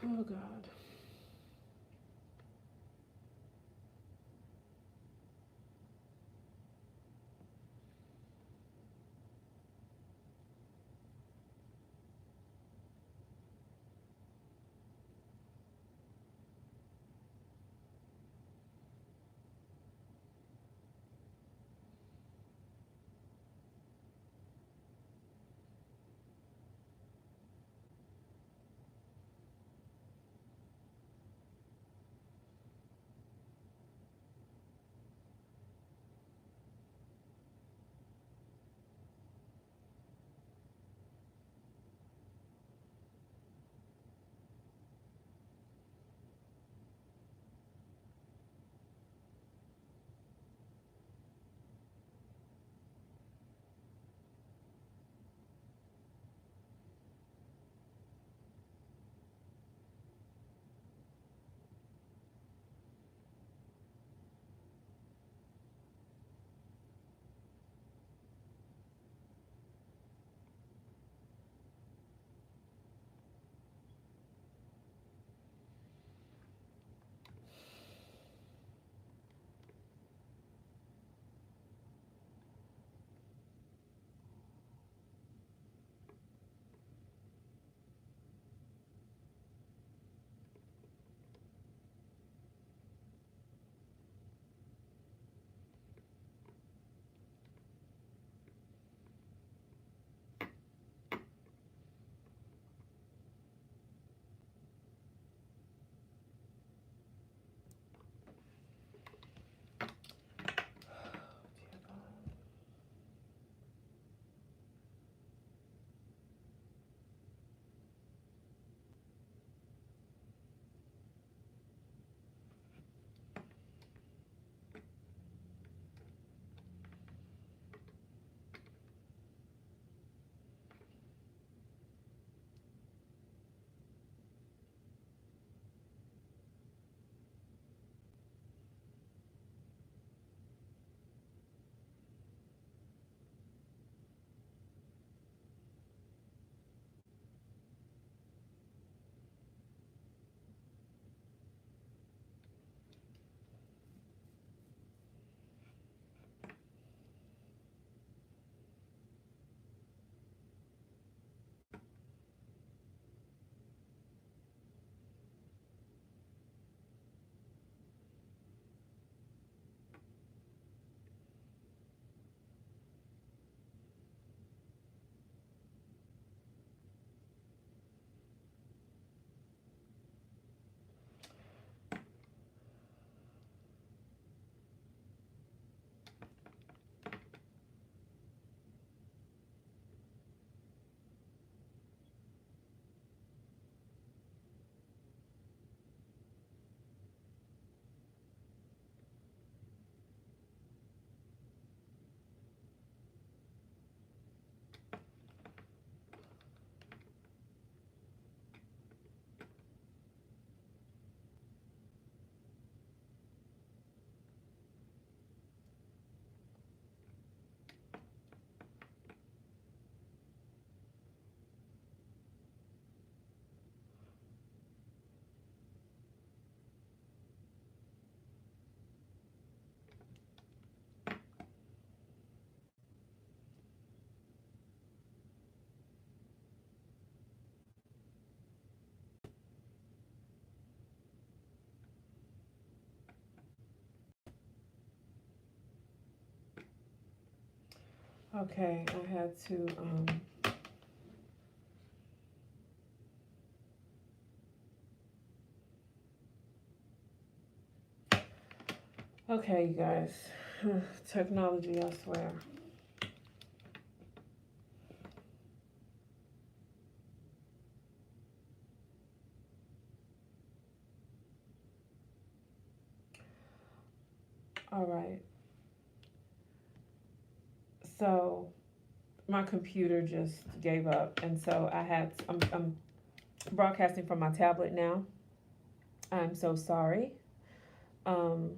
Oh, God. Okay, I had to, okay, you guys. Technology, I swear. All right. So my computer just gave up, and so I'm broadcasting from my tablet now. I'm so sorry. Um,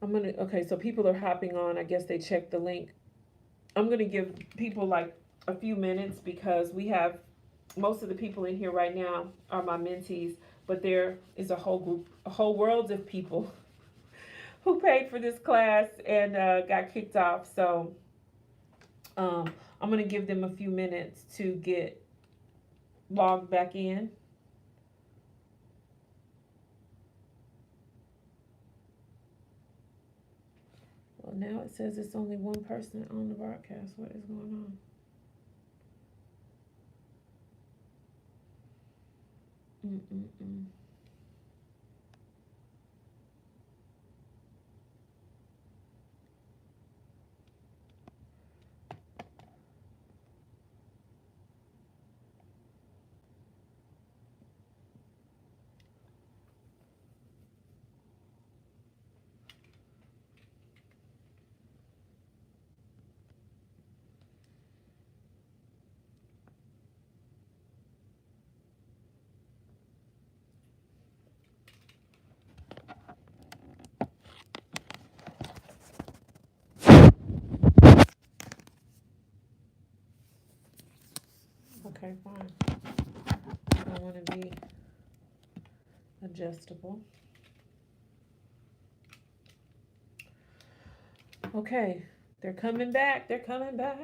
Okay, so people are hopping on. I guess they checked the link. I'm gonna give people like a few minutes because we have most of the people in here right now are my mentees, but there is a whole group, a whole world of people who paid for this class and got kicked off. So I'm gonna give them a few minutes to get logged back in. Well, now it says it's only one person on the broadcast. What is going on? Mm-mm-mm. Okay, fine. I don't want to be adjustable. Okay, they're coming back. They're coming back.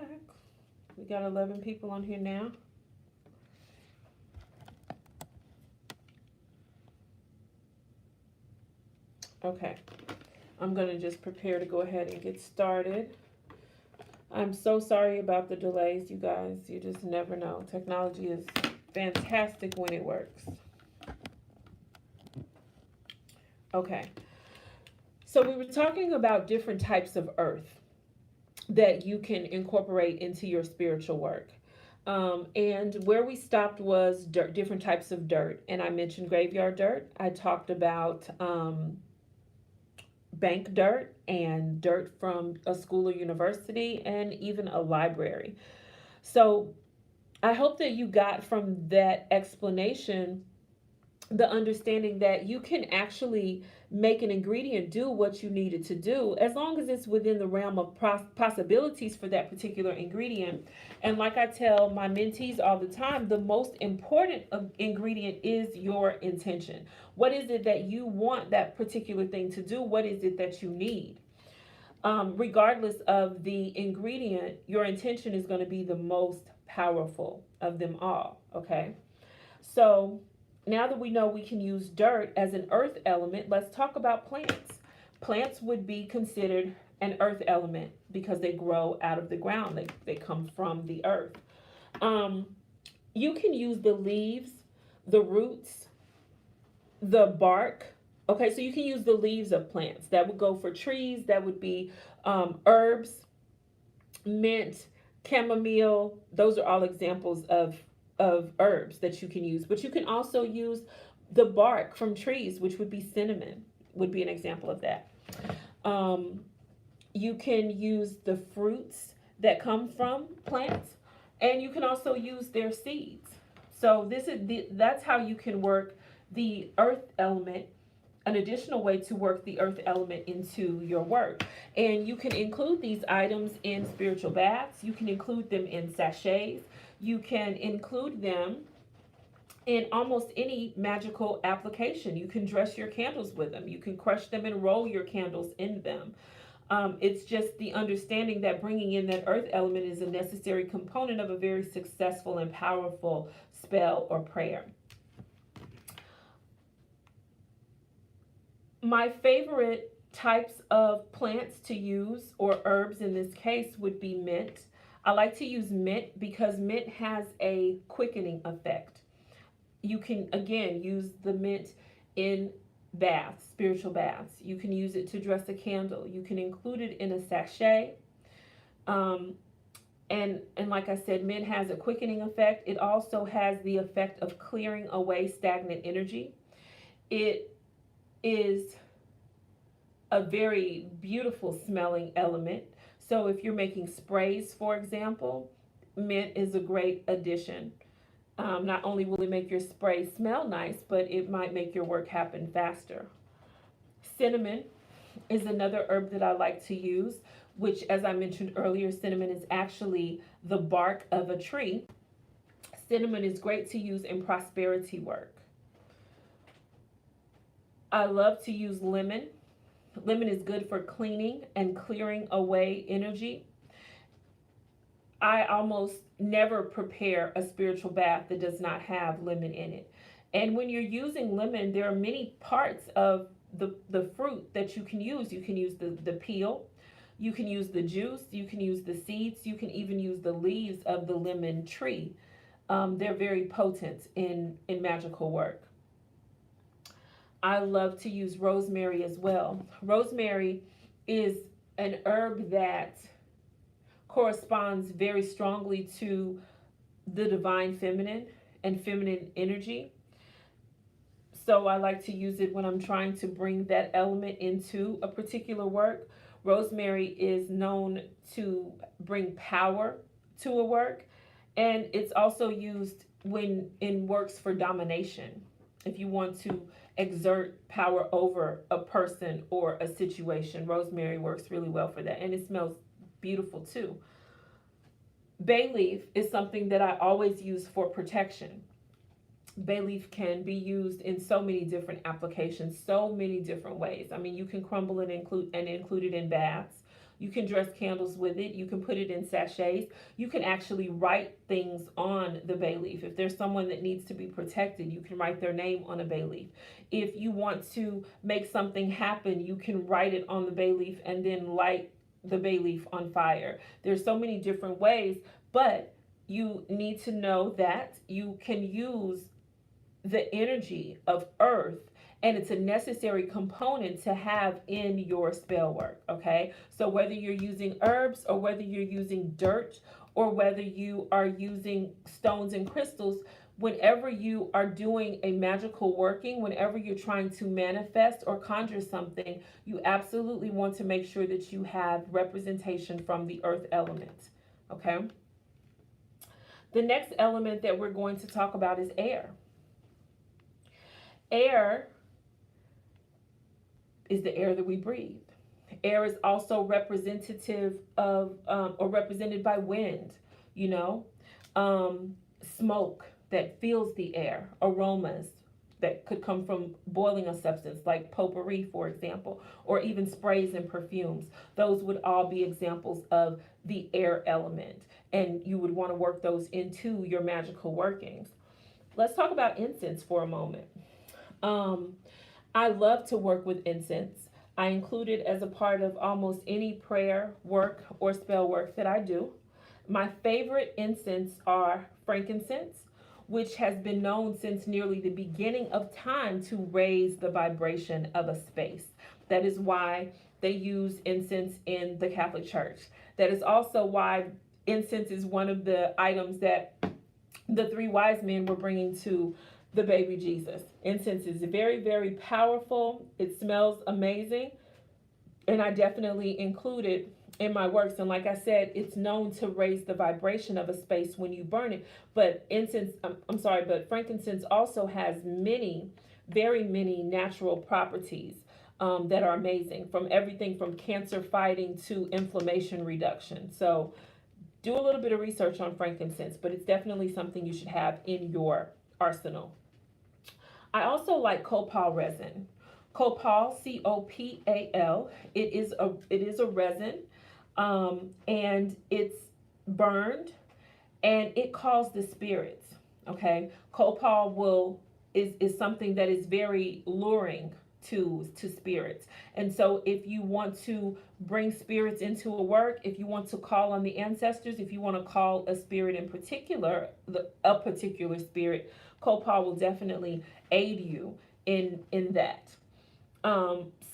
We got 11 people on here now. Okay, I'm going to just prepare to go ahead and get started. I'm so sorry about the delays, you guys. You just never know. Technology is fantastic when it works. Okay, so we were talking about different types of earth that you can incorporate into your spiritual work. And where we stopped was dirt, different types of dirt. And I mentioned graveyard dirt. I talked about bank dirt and dirt from a school or university and even a library. So I hope that you got from that explanation the understanding that you can actually make an ingredient do what you need it to do as long as it's within the realm of possibilities for that particular ingredient. And like I tell my mentees all the time, the most important ingredient is your intention. What is it that you want that particular thing to do? What is it that you need? Regardless of the ingredient, your intention is going to be the most powerful of them all. Okay, so now that we know we can use dirt as an earth element, let's talk about plants. Plants would be considered an earth element because they grow out of the ground, they come from the earth. Um, you can use the leaves, the roots, the bark. Okay, so you can use the leaves of plants. That would go for trees, that would be herbs, mint, chamomile. Those are all examples of herbs that you can use. But you can also use the bark from trees, which would be cinnamon, would be an example of that. You can use the fruits that come from plants, and you can also use their seeds. So that's how you can work the earth element, an additional way to work the earth element into your work. And you can include these items in spiritual baths. You can include them in sachets. You can include them in almost any magical application. You can dress your candles with them. You can crush them and roll your candles in them. It's just the understanding that bringing in that earth element is a necessary component of a very successful and powerful spell or prayer. My favorite types of plants to use, or herbs in this case, would be mint. I like to use mint because mint has a quickening effect. You can, again, use the mint in baths, spiritual baths. You can use it to dress a candle. You can include it in a sachet. And like I said, mint has a quickening effect. It also has the effect of clearing away stagnant energy. It is a very beautiful smelling element. So if you're making sprays, for example, mint is a great addition. Not only will it make your spray smell nice, but it might make your work happen faster. Cinnamon is another herb that I like to use, which, as I mentioned earlier, cinnamon is actually the bark of a tree. Cinnamon is great to use in prosperity work. I love to use lemon. Lemon is good for cleaning and clearing away energy. I almost never prepare a spiritual bath that does not have lemon in it. And when you're using lemon, there are many parts of the fruit that you can use. You can use the peel, you can use the juice, you can use the seeds, you can even use the leaves of the lemon tree. They're very potent in magical work. I love to use rosemary as well. Rosemary is an herb that corresponds very strongly to the divine feminine and feminine energy. So I like to use it when I'm trying to bring that element into a particular work. Rosemary is known to bring power to a work, and it's also used when in works for domination. If you want to exert power over a person or a situation, rosemary works really well for that, and it smells beautiful too. Bay leaf is something that I always use for protection. Bay leaf can be used in so many different applications, so many different ways. I mean, you can crumble it and include it in baths. You can dress candles with it. You can put it in sachets. You can actually write things on the bay leaf. If there's someone that needs to be protected, you can write their name on a bay leaf. If you want to make something happen, you can write it on the bay leaf and then light the bay leaf on fire. There's so many different ways, but you need to know that you can use the energy of earth, and it's a necessary component to have in your spell work. Okay, so whether you're using herbs or whether you're using dirt or whether you are using stones and crystals, whenever you are doing a magical working, whenever you're trying to manifest or conjure something, you absolutely want to make sure that you have representation from the earth element. Okay, the next element that we're going to talk about is air. Air is the air that we breathe. Air is also representative of, or represented by wind, smoke that fills the air, aromas that could come from boiling a substance like potpourri, for example, or even sprays and perfumes. Those would all be examples of the air element, and you would want to work those into your magical workings. Let's talk about incense for a moment. I love to work with incense. I include it as a part of almost any prayer work or spell work that I do. My favorite incense are frankincense, which has been known since nearly the beginning of time to raise the vibration of a space. That is why they use incense in the Catholic Church. That is also why incense is one of the items that the three wise men were bringing to the baby Jesus. Incense is very, very powerful. It smells amazing, and I definitely include it in my works. And like I said, it's known to raise the vibration of a space when you burn it. But but frankincense also has many, very many natural properties that are amazing, from everything from cancer fighting to inflammation reduction. So do a little bit of research on frankincense, but it's definitely something you should have in your arsenal. I also like copal resin. Copal, C-O-P-A-L. It is a resin, and it's burned, and it calls the spirits. Okay, copal is something that is very luring to spirits, and so if you want to bring spirits into a work, if you want to call on the ancestors, if you want to call a spirit in particular, a particular spirit, copal will definitely aid you in that.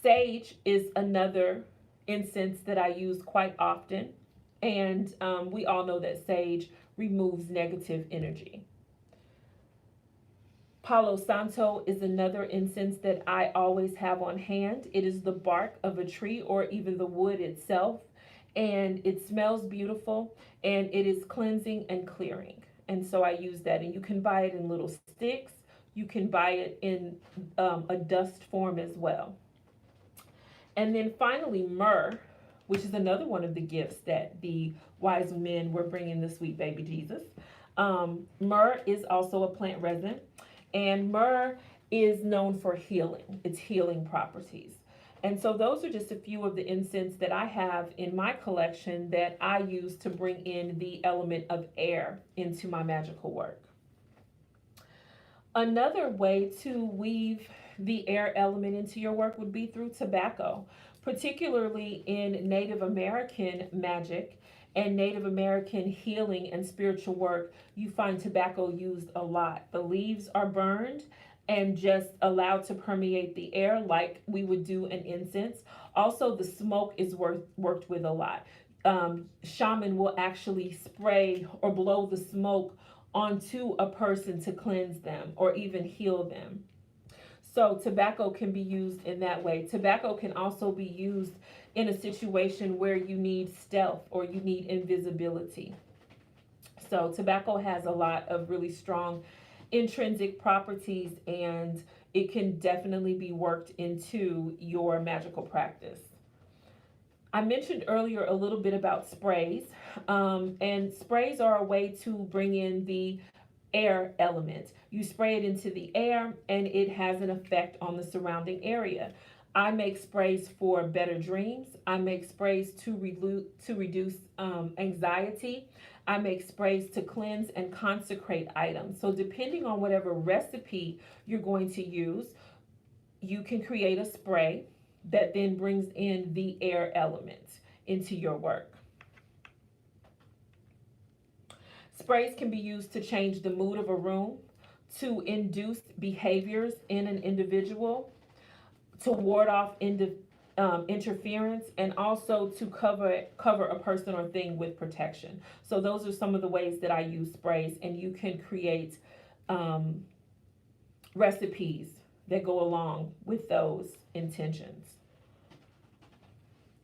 Sage is another incense that I use quite often, and we all know that sage removes negative energy. Palo Santo is another incense that I always have on hand. It is the bark of a tree or even the wood itself, and it smells beautiful, and it is cleansing and clearing. And so I use that, and you can buy it in little sticks. You can buy it in a dust form as well. And then finally, myrrh, which is another one of the gifts that the wise men were bringing the sweet baby Jesus. Myrrh is also a plant resin, and myrrh is known for healing, its healing properties. And so those are just a few of the incense that I have in my collection that I use to bring in the element of air into my magical work. Another way to weave the air element into your work would be through tobacco, particularly in Native American magic and Native American healing and spiritual work. You find tobacco used a lot. The leaves are burned and just allowed to permeate the air like we would do an incense. Also, the smoke is worked with a lot. Shaman will actually spray or blow the smoke onto a person to cleanse them or even heal them. So tobacco can be used in that way. Tobacco can also be used in a situation where you need stealth or you need invisibility. So tobacco has a lot of really strong intrinsic properties, and it can definitely be worked into your magical practice. I mentioned earlier a little bit about sprays, and sprays are a way to bring in the air element. You spray it into the air and it has an effect on the surrounding area. I make sprays for better dreams. I make sprays to reduce anxiety. I make sprays to cleanse and consecrate items. So depending on whatever recipe you're going to use, you can create a spray that then brings in the air element into your work. Sprays can be used to change the mood of a room, to induce behaviors in an individual, to ward off interference, and also to cover a person or thing with protection. So those are some of the ways that I use sprays, and you can create recipes that go along with those intentions.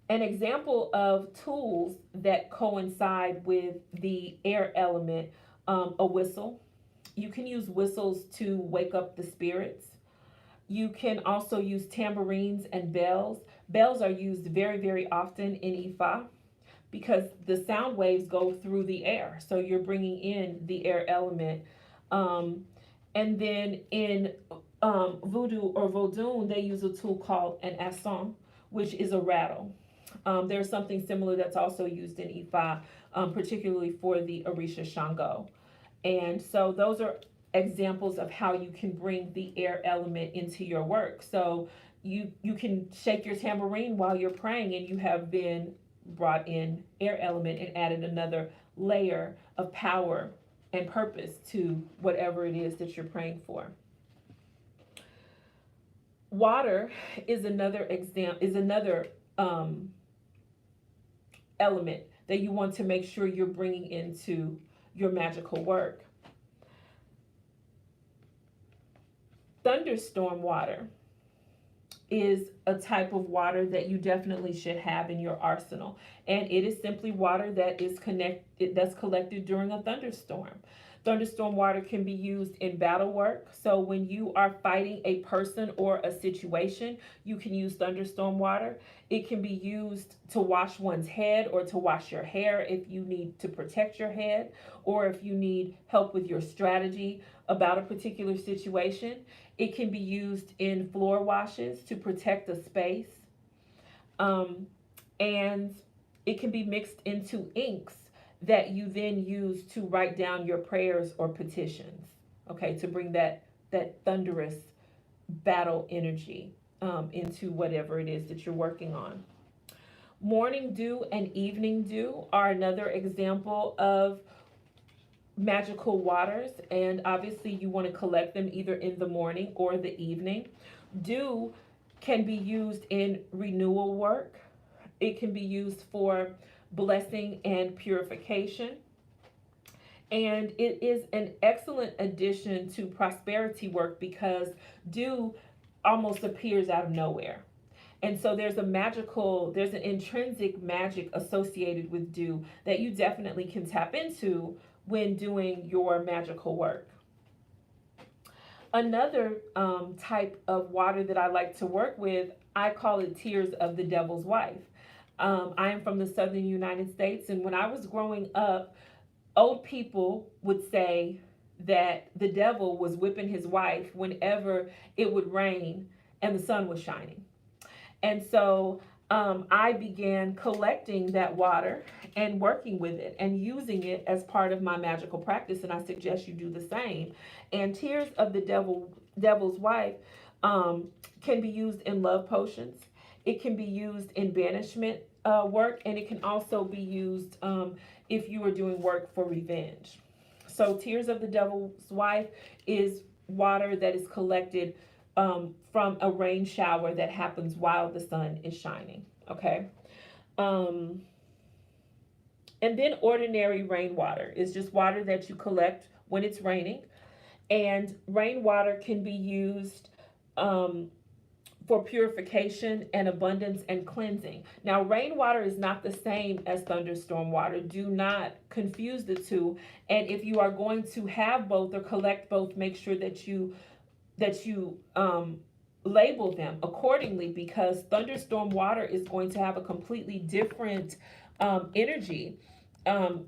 An example of tools that coincide with the air element, a whistle. You can use whistles to wake up the spirits. You can also use tambourines and bells. Bells are used very, very often in Ifa because the sound waves go through the air. So you're bringing in the air element. And then in voodoo or Vodun, they use a tool called an asson, which is a rattle. There's something similar that's also used in Ifa, particularly for the Orisha Shango. And so those are examples of how you can bring the air element into your work. So you can shake your tambourine while you're praying, and you have been brought in air element and added another layer of power and purpose to whatever it is that you're praying for. Water is another element that you want to make sure you're bringing into your magical work. Thunderstorm water is a type of water that you definitely should have in your arsenal, and it is simply water that's collected during a thunderstorm. Thunderstorm water can be used in battle work. So when you are fighting a person or a situation, you can use thunderstorm water. It can be used to wash one's head or to wash your hair if you need to protect your head, or if you need help with your strategy about a particular situation. It can be used in floor washes to protect a space. And it can be mixed into inks that you then use to write down your prayers or petitions, okay, to bring that thunderous battle energy into whatever it is that you're working on. Morning dew and evening dew are another example of magical waters, and obviously you want to collect them either in the morning or the evening. Dew can be used in renewal work. It can be used for blessing and purification. And it is an excellent addition to prosperity work because dew almost appears out of nowhere. And so there's an intrinsic magic associated with dew that you definitely can tap into when doing your magical work. Another type of water that I like to work with I call it tears of the devil's wife. I am from the southern United States, and when I was growing up, old people would say that the devil was whipping his wife whenever it would rain and the sun was shining. And so I began collecting that water and working with it and using it as part of my magical practice. And I suggest you do the same. And tears of the devil's wife can be used in love potions. It can be used in banishment work, and it can also be used if you are doing work for revenge. So tears of the devil's wife is water that is collected from a rain shower that happens while the sun is shining. Okay. And then ordinary rainwater is just water that you collect when it's raining. And rainwater can be used for purification and abundance and cleansing. Now, rainwater is not the same as thunderstorm water. Do not confuse the two. And if you are going to have both or collect both, make sure that you label them accordingly, because thunderstorm water is going to have a completely different energy than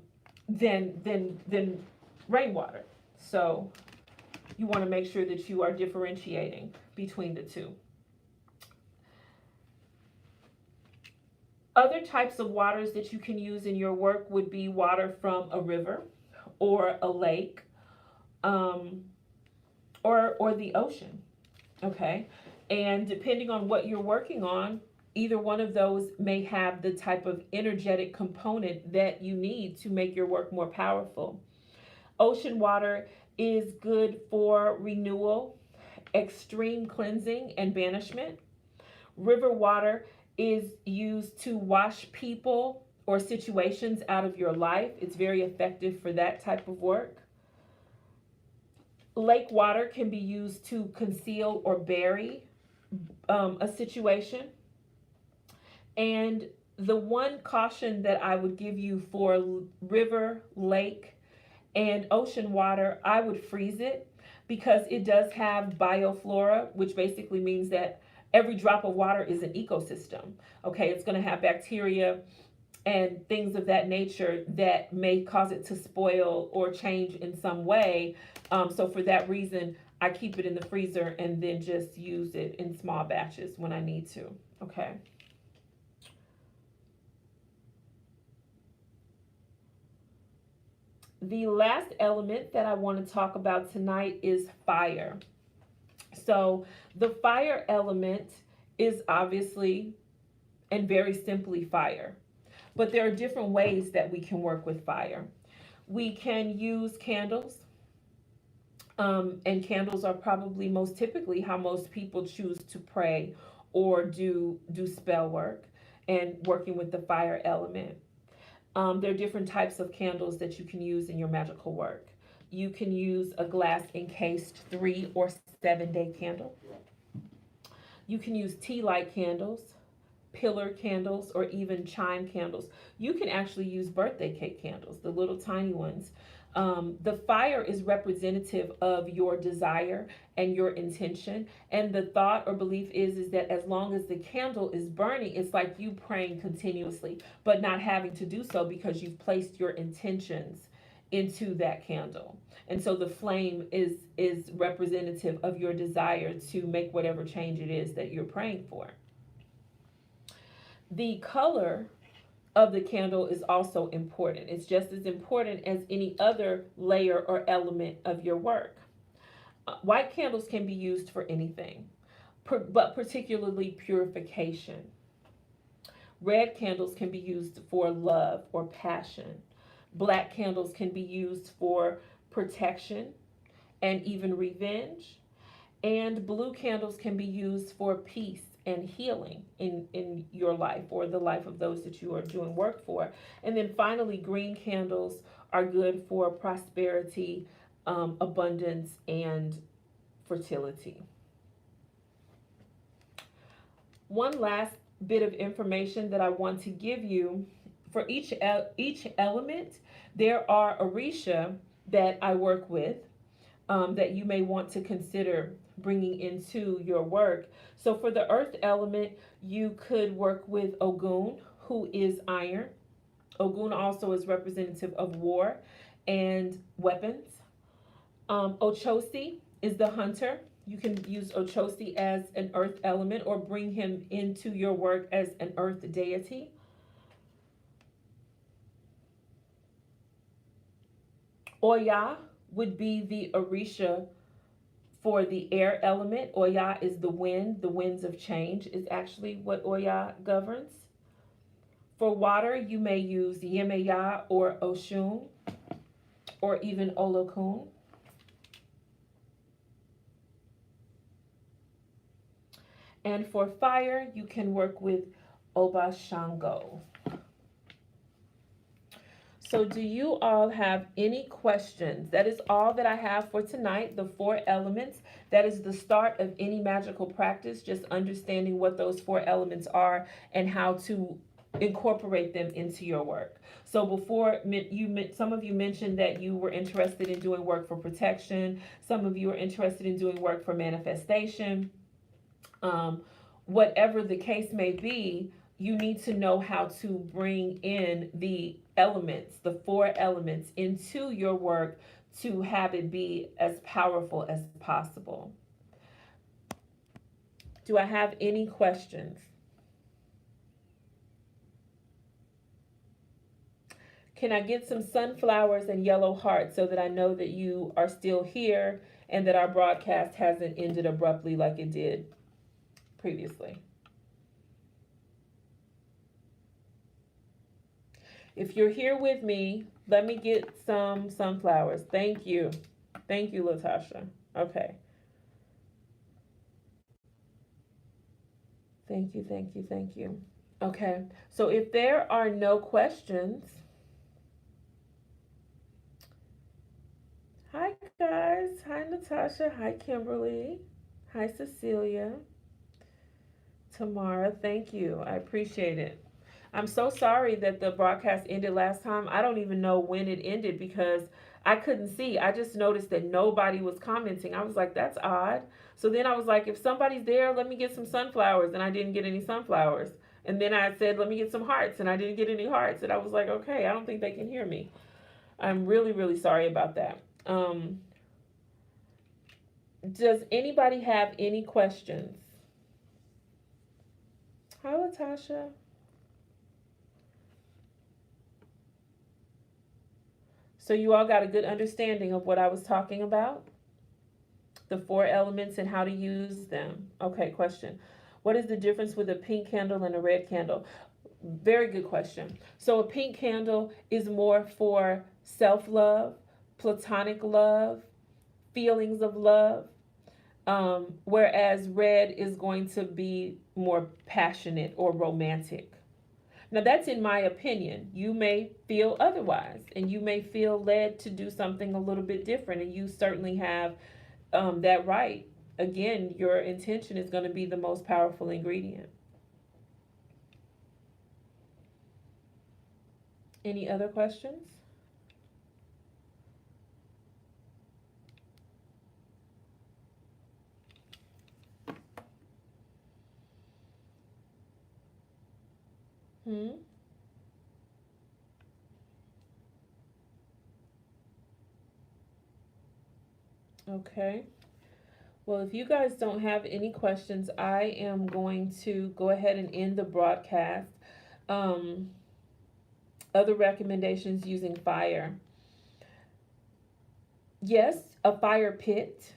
rainwater. So you want to make sure that you are differentiating between the two. Other types of waters that you can use in your work would be water from a river or a lake or the ocean. Okay. And depending on what you're working on, either one of those may have the type of energetic component that you need to make your work more powerful. Ocean water is good for renewal, extreme cleansing, and banishment. River water is used to wash people or situations out of your life. It's very effective for that type of work. Lake water can be used to conceal or bury a situation. And the one caution that I would give you for river, lake, and ocean water, I would freeze it, because it does have bioflora, which basically means that every drop of water is an ecosystem. Okay, it's going to have bacteria and things of that nature that may cause it to spoil or change in some way. So for that reason, I keep it in the freezer and then just use it in small batches when I need to. Okay. The last element that I want to talk about tonight is fire. So the fire element is obviously and very simply fire. But there are different ways that we can work with fire. We can use candles. And candles are probably most typically how most people choose to pray or do spell work and working with the fire element. There are different types of candles that you can use in your magical work. You can use a glass encased 3 or 7 day candle. You can use tea light candles, pillar candles, or even chime candles. You can actually use birthday cake candles, the little tiny ones. The fire is representative of your desire and your intention. And the thought or belief is that as long as the candle is burning, it's like you praying continuously, but not having to do so because you've placed your intentions into that candle. And so the flame is representative of your desire to make whatever change it is that you're praying for. The color of the candle is also important. It's just as important as any other layer or element of your work. White candles can be used for anything, but particularly purification. Red candles can be used for love or passion. Black candles can be used for protection and even revenge. And blue candles can be used for peace and healing in your life or the life of those that you are doing work for. And then finally, green candles are good for prosperity, abundance, and fertility. One last bit of information that I want to give you: for each element, there are orisha that I work with that you may want to consider bringing into your work. So for the earth element, you could work with Ogun, who is iron. Ogun also is representative of war and weapons. Ochosi is the hunter. You can use Ochosi as an earth element or bring him into your work as an earth deity. Oya would be the Orisha for the air element. Oya is the wind. The winds of change is actually what Oya governs. For water, you may use Yemeya or Oshun or even Olokun. And for fire, you can work with Oba Shango. So do you all have any questions? That is all that I have for tonight, the 4 elements. That is the start of any magical practice, just understanding what those 4 elements are and how to incorporate them into your work. So before, some of you mentioned that you were interested in doing work for protection. Some of you are interested in doing work for manifestation. Whatever the case may be, you need to know how to bring in the elements, the 4 elements, into your work to have it be as powerful as possible. Do I have any questions? Can I get some sunflowers and yellow hearts so that I know that you are still here and that our broadcast hasn't ended abruptly like it did previously? If you're here with me, let me get some sunflowers. Thank you. Thank you, Latasha. Okay. Thank you, thank you, thank you. Okay, so if there are no questions, hi guys. Hi, Natasha. Hi, Kimberly. Hi, Cecilia. Tamara, thank you. I appreciate it. I'm so sorry that the broadcast ended last time. I don't even know when it ended because I couldn't see. I just noticed that nobody was commenting. I was like, that's odd. So then I was like, if somebody's there, let me get some sunflowers. And I didn't get any sunflowers. And then I said, let me get some hearts. And I didn't get any hearts. And I was like, okay, I don't think they can hear me. I'm really, really sorry about that. Does anybody have any questions? Hi, Latasha. So you all got a good understanding of what I was talking about? The 4 elements and how to use them. Okay, question. What is the difference with a pink candle and a red candle? Very good question. So a pink candle is more for self-love, platonic love, feelings of love, whereas red is going to be more passionate or romantic. Now, that's in my opinion. You may feel otherwise, and you may feel led to do something a little bit different, and you certainly have that right. Again, your intention is going to be the most powerful ingredient. Any other questions? Okay. Well, if you guys don't have any questions, I am going to go ahead and end the broadcast. Other recommendations using fire. Yes, a fire pit.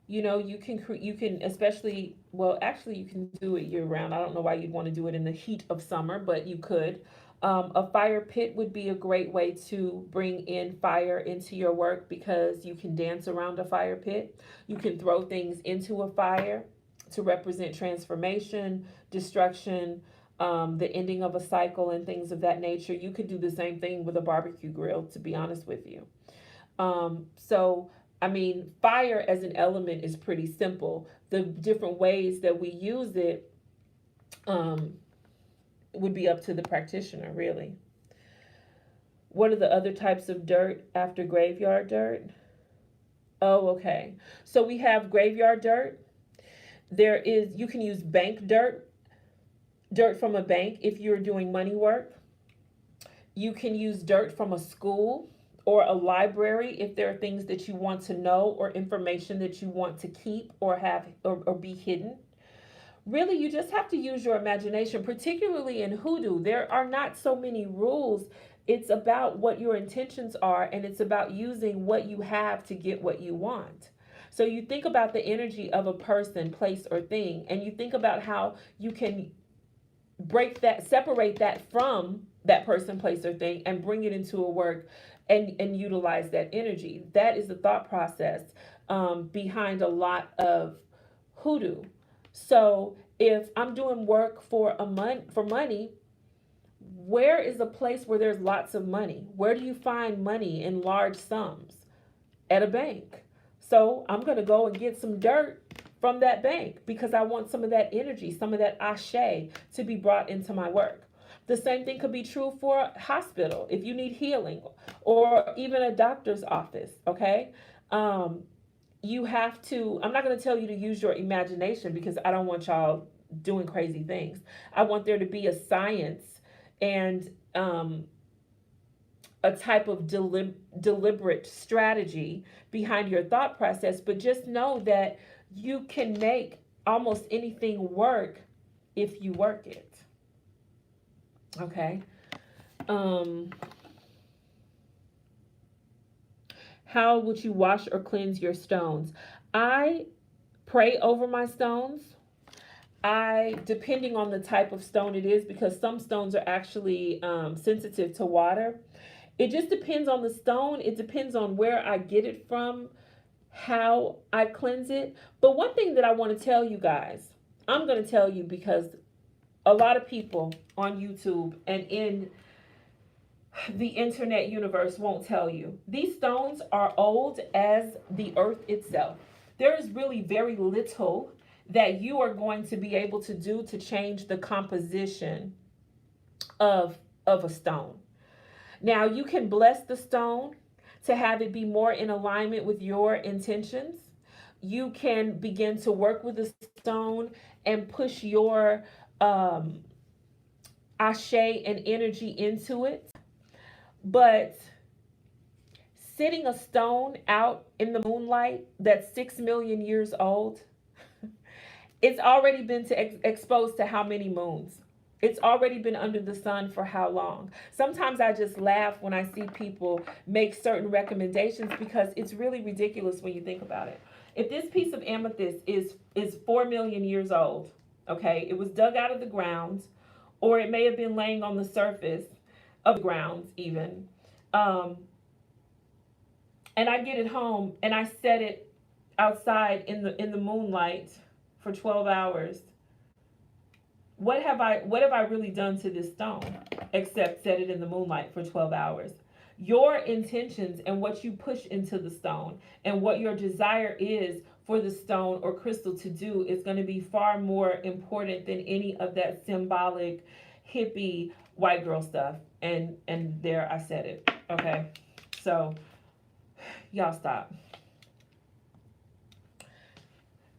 You know, you can especially, well, actually you can do it year round. I don't know why you'd want to do it in the heat of summer, but you could. A fire pit would be a great way to bring in fire into your work because you can dance around a fire pit. You can throw things into a fire to represent transformation, destruction, the ending of a cycle and things of that nature. You could do the same thing with a barbecue grill, to be honest with you. So, I mean, fire as an element is pretty simple. The different ways that we use it would be up to the practitioner, really. What are the other types of dirt after graveyard dirt? Oh, okay. So we have graveyard dirt, You can use bank dirt from a bank if you're doing money work. You can use dirt from a school or a library if there are things that you want to know or information that you want to keep or have or be hidden. Really, you just have to use your imagination, particularly in hoodoo. There are not so many rules. It's about what your intentions are, and it's about using what you have to get what you want. So you think about the energy of a person, place, or thing, and you think about how you can separate that from that person, place, or thing, and bring it into a work and utilize that energy. That is the thought process behind a lot of hoodoo. So if I'm doing work for money, where is a place where there's lots of money? Where do you find money in large sums? At a bank. So I'm going to go and get some dirt from that bank because I want some of that energy, some of that ashe to be brought into my work. The same thing could be true for a hospital if you need healing, or even a doctor's office. Okay. You have to, I'm not going to tell you to use your imagination because I don't want y'all doing crazy things. I want there to be a science and a type of deliberate strategy behind your thought process, but just know that you can make almost anything work if you work it. Okay. How would you wash or cleanse your stones? I pray over my stones. Depending on the type of stone it is, because some stones are actually sensitive to water. It just depends on the stone. It depends on where I get it from, how I cleanse it. But one thing that I want to tell you guys, I'm going to tell you because a lot of people on YouTube and in the internet universe won't tell you. These stones are old as the earth itself. There is really very little that you are going to be able to do to change the composition of a stone. Now, you can bless the stone to have it be more in alignment with your intentions. You can begin to work with the stone and push your ashe and energy into it. But sitting a stone out in the moonlight that's 6 million years old, it's already been exposed to how many moons? It's already been under the sun for how long? Sometimes I just laugh when I see people make certain recommendations because it's really ridiculous when you think about it. If this piece of amethyst is 4 million years old, okay, it was dug out of the ground, or it may have been laying on the surface of the ground even. And I get it home and I set it outside in the moonlight for 12 hours. What have I really done to this stone except set it in the moonlight for 12 hours? Your intentions and what you push into the stone and what your desire is for the stone or crystal to do is going to be far more important than any of that symbolic hippie white girl stuff. And there I said it. Okay. So y'all stop.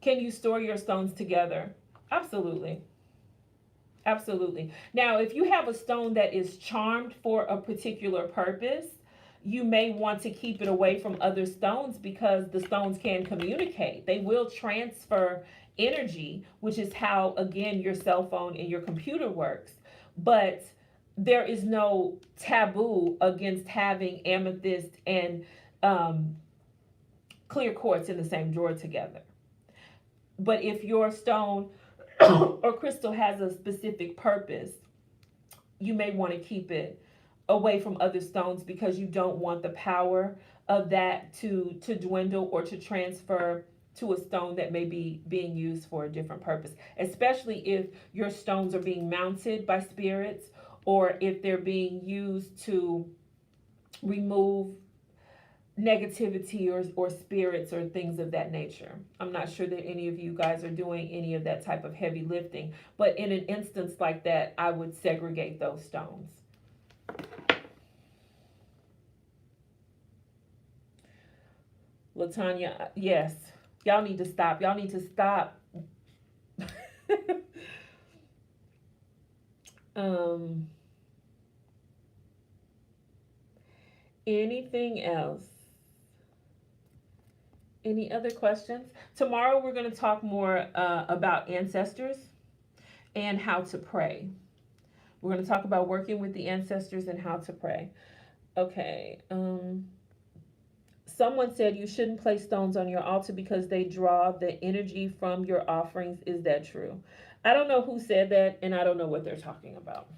Can you store your stones together? Absolutely. Absolutely. Now, if you have a stone that is charmed for a particular purpose, you may want to keep it away from other stones because the stones can communicate. They will transfer energy, which is how, again, your cell phone and your computer works. But there is no taboo against having amethyst and clear quartz in the same drawer together. But if your stone or crystal has a specific purpose, you may want to keep it away from other stones because you don't want the power of that to dwindle or to transfer to a stone that may be being used for a different purpose, especially if your stones are being mounted by spirits or if they're being used to remove negativity or spirits or things of that nature. I'm not sure that any of you guys are doing any of that type of heavy lifting, but in an instance like that, I would segregate those stones. LaTanya, yes, y'all need to stop. Y'all need to stop um, anything else? Any other questions? Tomorrow we're going to talk more about ancestors and how to pray. We're going to talk about working with the ancestors and how to pray. Okay. Someone said you shouldn't place stones on your altar because they draw the energy from your offerings. Is that true? I don't know who said that, and I don't know what they're talking about.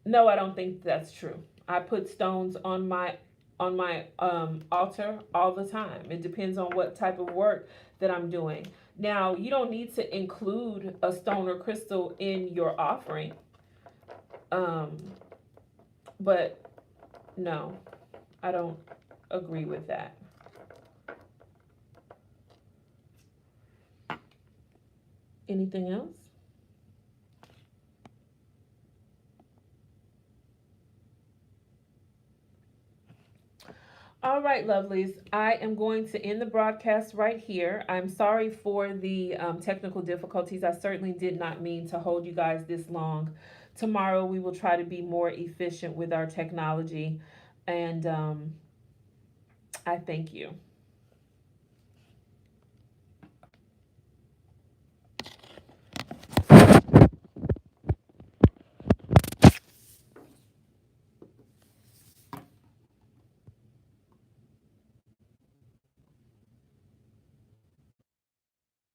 No, I don't think that's true. I put stones on my altar all the time. It depends on what type of work that I'm doing. Now, you don't need to include a stone or crystal in your offering, but no, I don't agree with that. Anything else? All right, lovelies. I am going to end the broadcast right here. I'm sorry for the technical difficulties. I certainly did not mean to hold you guys this long. Tomorrow, we will try to be more efficient with our technology. And I thank you.